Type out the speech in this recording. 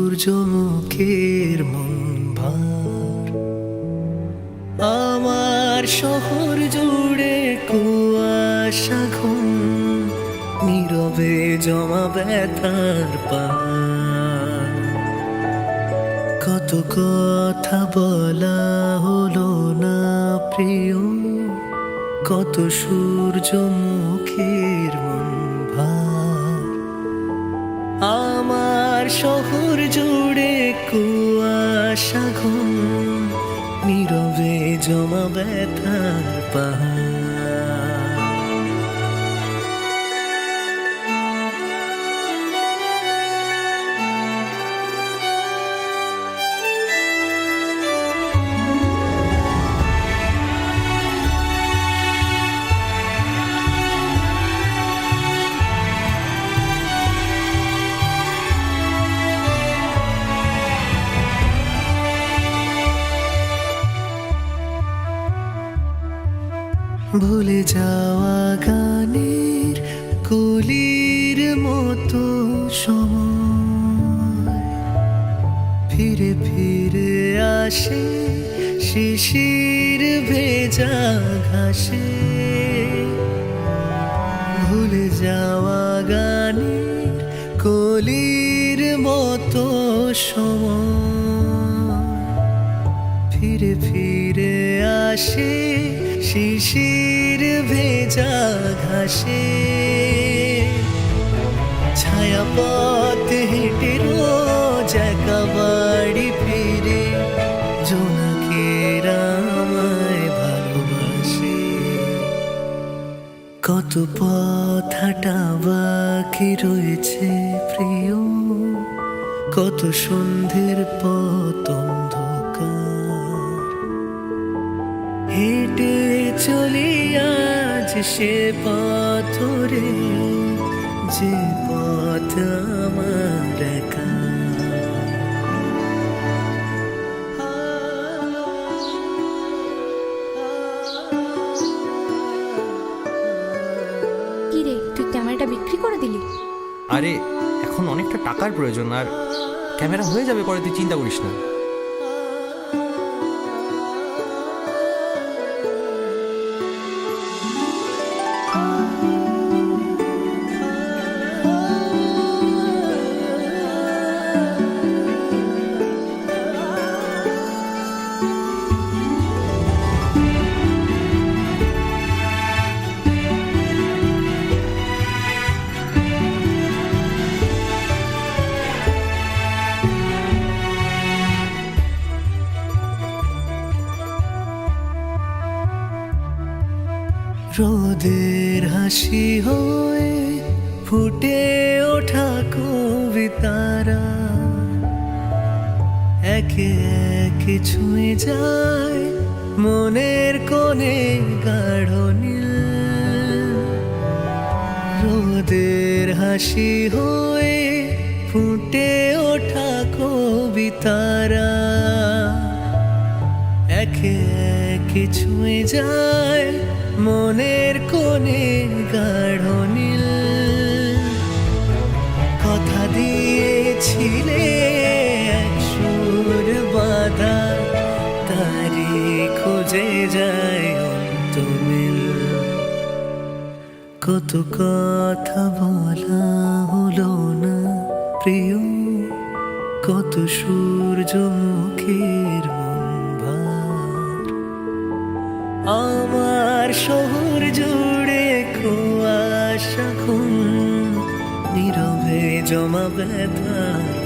সূর্যমুখীর মন ভার। আমার শহর জুড়ে কুয়াশা ঘুম, নীরবে জমা ব্যথার পাহাড়। কত কথা বলা হলো না প্রিয়, কত সূর্যমুখীর মন ভার। আমার শহর জুড়ে কুয়াশা ঘুম, নীরবে জমা ব্যথার পাহাড়। ভুলে যাওয়া গানের কলির মতো সময় ফিরে ফিরে আসে শিশির ভেজা ঘাসে। ভুলে যাওয়া গানের কলির মতো সময় ফিরে ফিরে আসে শিশির ভেজা ঘাসে। ছায়া পথ হেঁটে রোজ একা বাড়ি ফিরে জোনাকেরা আমায় ভালোবাসে। কত পথ হাঁটা বাকি রয়েছে প্রিয়, কত সন্ধ্যের পথ অন্ধকার। হেঁটে চলি আজ সে পথরে, যে পথ আমার একা। কি রে, তুই ক্যামেরাটা বিক্রি করে দিলি? আরে এখন অনেকটা টাকার প্রয়োজন, আর ক্যামেরা হয়ে যাবে পরে, তুই চিন্তা করিস না। রোদের হাসি হয়ে ফুটে ওঠা কবিতারা একে একে ছুঁয়ে যায় মনের কোণে গাঢ় নীল। রোদের হাসি হয়ে ফুটে ওঠা কবিতারা একে একে ছুঁয়ে যায় মনের কোণে গাঢ় নীল। কথা দিয়েছিলে এক সুর বাঁধা, তারি খুঁজে যায় অন্তমিল। কত কথা বলা হলো না প্রিয়, কত সূর্যমুখীর মন ভার। আমার শহর জুড়ে কুয়াশা ঘুম, নীরবে জমা ব্যথার